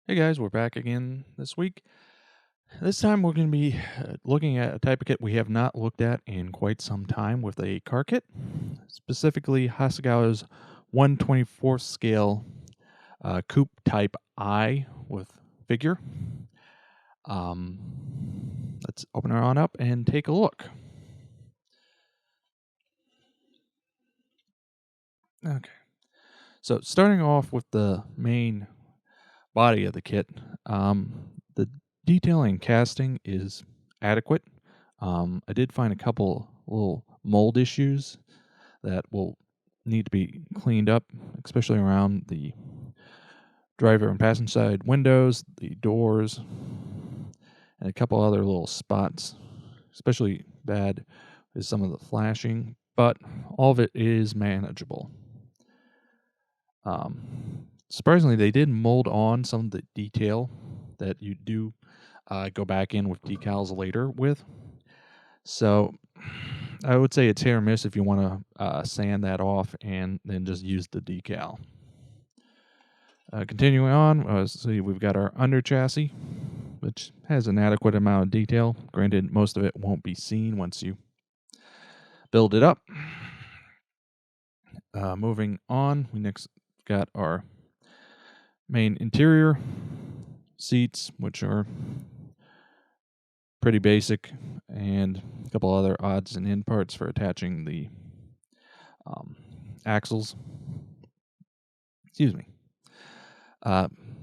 Hey guys, we're back again this week. This time we're going to be looking at a type of kit we have not looked at in quite some time with a car kit, specifically Hasegawa's 1/24th scale Coup Type I with figure. Let's open her on up and take a look. Okay, so starting off with the main body of the kit, the detailing and casting is adequate. I did find a couple little mold issues that will need to be cleaned up, especially around the driver and passenger side windows, the doors, and a couple other little spots. Especially bad is some of the flashing, but all of it is manageable. Surprisingly, they did mold on some of the detail that you do go back in with decals later with. So I would say it's hit or miss if you want to sand that off and then just use the decal. Continuing on, see we've got our under chassis, which has an adequate amount of detail. Granted, most of it won't be seen once you build it up. Moving on, we next got our main interior seats, which are pretty basic, and a couple other odds and end parts for attaching the axles. Excuse me.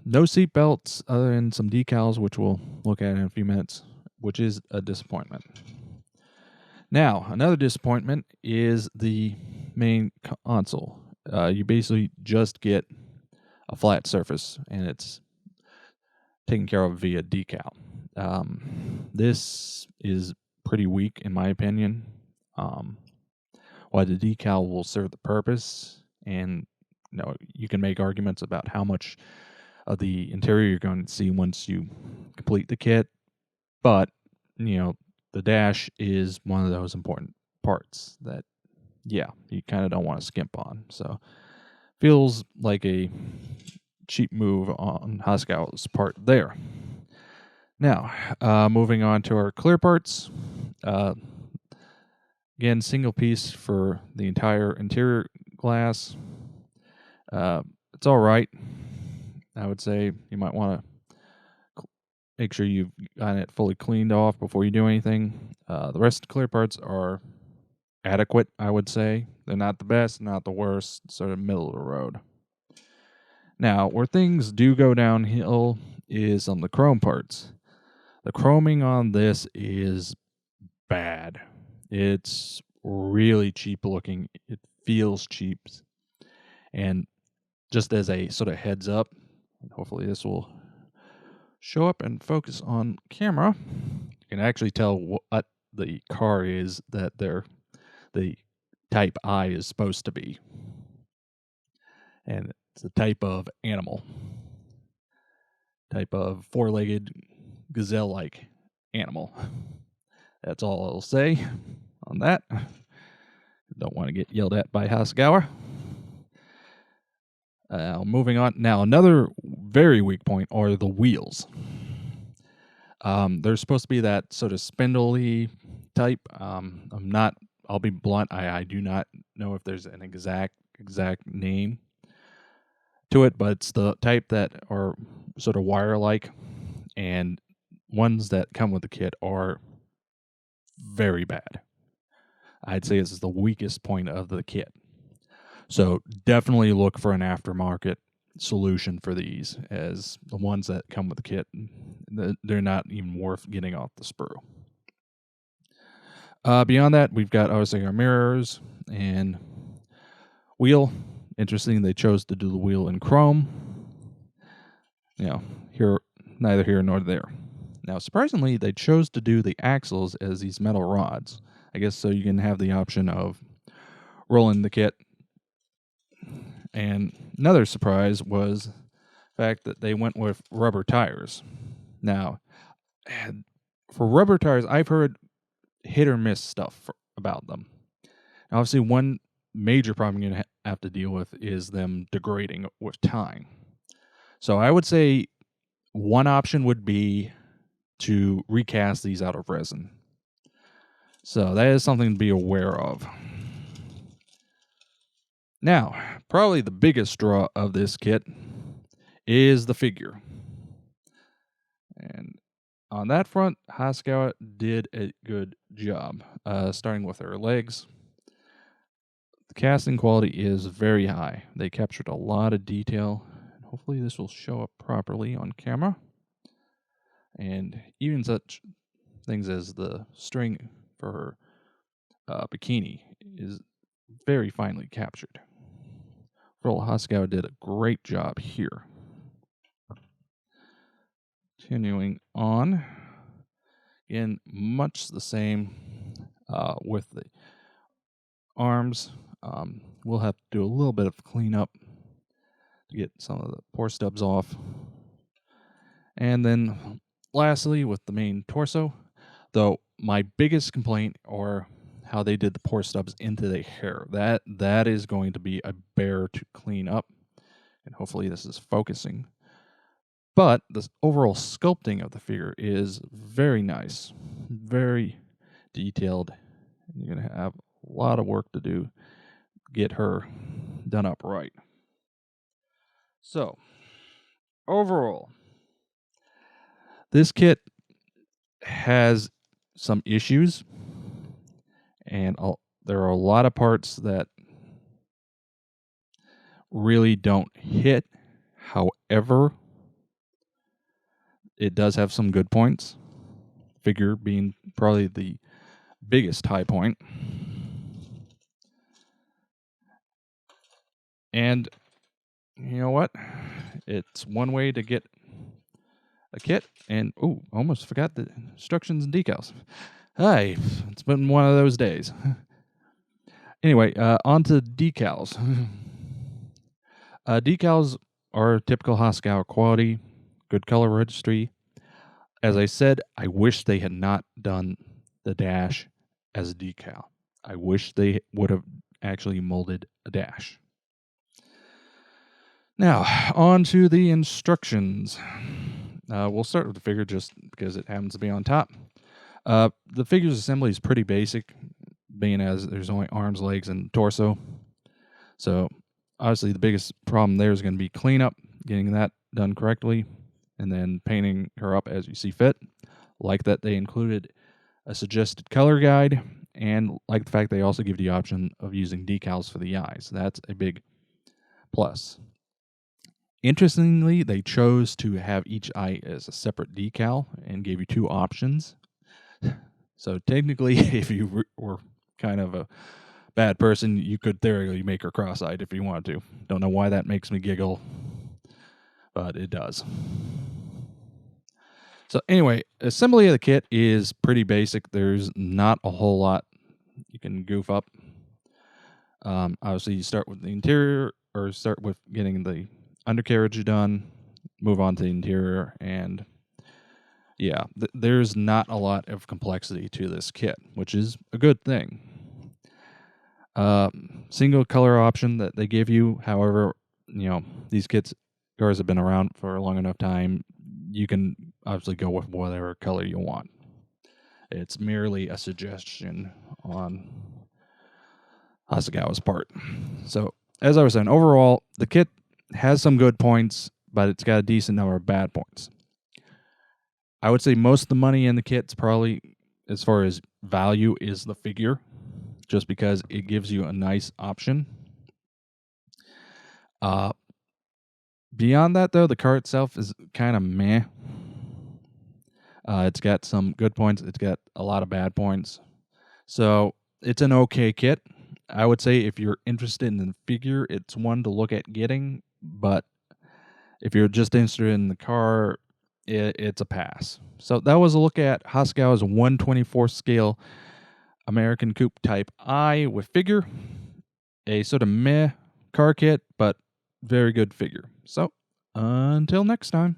No seat belts other than some decals, which we'll look at in a few minutes, which is a disappointment. Now, another disappointment is the main console. You basically just get a flat surface, and it's taken care of via decal. This is pretty weak, in my opinion. While the decal will serve the purpose, and you can make arguments about how much of the interior you're going to see once you complete the kit, but the dash is one of those important parts that you kind of don't want to skimp on. So feels like a cheap move on Hasegawa's part there. Now, moving on to our clear parts. Again, single piece for the entire interior glass. It's all right. I would say you might want to make sure you've got it fully cleaned off before you do anything. The rest of the clear parts are adequate, I would say. They're not the best, not the worst, sort of middle of the road. Now, where things do go downhill is on the chrome parts. The chroming on this is bad. It's really cheap looking. It feels cheap. And just as a sort of heads up, hopefully this will show up and focus on camera, you can actually tell what the car is that the Type I is supposed to be. And it's a type of animal. Type of four-legged gazelle-like animal. That's all I'll say on that. Don't want to get yelled at by Hasegawa. Moving on. Now, another very weak point are the wheels. They're supposed to be that sort of spindly type. I'll be blunt, I do not know if there's an exact name to it, but it's the type that are sort of wire-like, and ones that come with the kit are very bad. I'd say this is the weakest point of the kit. So definitely look for an aftermarket solution for these, as the ones that come with the kit, they're not even worth getting off the sprue. Beyond that, we've got obviously our mirrors and wheel. Interesting, they chose to do the wheel in chrome. Here, neither here nor there. Now, surprisingly, they chose to do the axles as these metal rods. I guess so you can have the option of rolling the kit. And another surprise was the fact that they went with rubber tires. Now, for rubber tires, I've heard hit or miss stuff about them. Obviously, one major problem you're going to have to deal with is them degrading with time. So I would say One option would be to recast these out of resin. So that is something to be aware of. Now, probably the biggest draw of this kit is the figure. And on that front, Hasegawa did a good job, starting with her legs. The casting quality is very high. They captured a lot of detail. Hopefully this will show up properly on camera. And even such things as the string for her bikini is very finely captured. Overall, Hasegawa did a great job here. Continuing on, again, much the same with the arms. We'll have to do a little bit of cleanup to get some of the pore stubs off. And then lastly, with the main torso, though my biggest complaint or how they did the pore stubs into the hair, that is going to be a bear to clean up, and hopefully this is focusing. But the overall sculpting of the figure is very nice, very detailed. You're going to have a lot of work to do to get her done up right. So, overall, this kit has some issues, and there are a lot of parts that really don't hit. However, it does have some good points, figure being probably the biggest high point. And you know what? It's one way to get a kit. And, almost forgot the instructions and decals. Hi, it's been one of those days. Anyway, on to decals. Decals are typical Hasegawa quality, good color registry. As I said, I wish they had not done the dash as a decal. I wish they would have actually molded a dash. Now, on to the instructions. We'll start with the figure just because it happens to be on top. The figure's assembly is pretty basic, being as there's only arms, legs, and torso. So, obviously, the biggest problem there is going to be cleanup, getting that done correctly, and then painting her up as you see fit. Like that they included a suggested color guide, and like the fact they also give the option of using decals for the eyes. That's a big plus. Interestingly, they chose to have each eye as a separate decal and gave you two options. So technically, if you were kind of a bad person, you could theoretically make her cross-eyed if you wanted to. Don't know why that makes me giggle, but it does. So anyway, assembly of the kit is pretty basic. There's not a whole lot you can goof up. Obviously, you start with the interior, or start with getting the undercarriage done, move on to the interior, and yeah, there's not a lot of complexity to this kit, which is a good thing. Single color option that they give you, however, these cars have been around for a long enough time. You can obviously go with whatever color you want. It's merely a suggestion on Hasegawa's part. So, as I was saying, overall, the kit has some good points, but it's got a decent number of bad points. I would say most of the money in the kit's probably, as far as value, is the figure, just because it gives you a nice option. Beyond that, though, the car itself is kind of meh. It's got some good points. It's got a lot of bad points. So it's an okay kit. I would say if you're interested in the figure, it's one to look at getting. But if you're just interested in the car, it's a pass. So that was a look at Hasegawa's 1/24 scale American Coup Type I with figure. A sort of meh car kit, but very good figure. So until next time.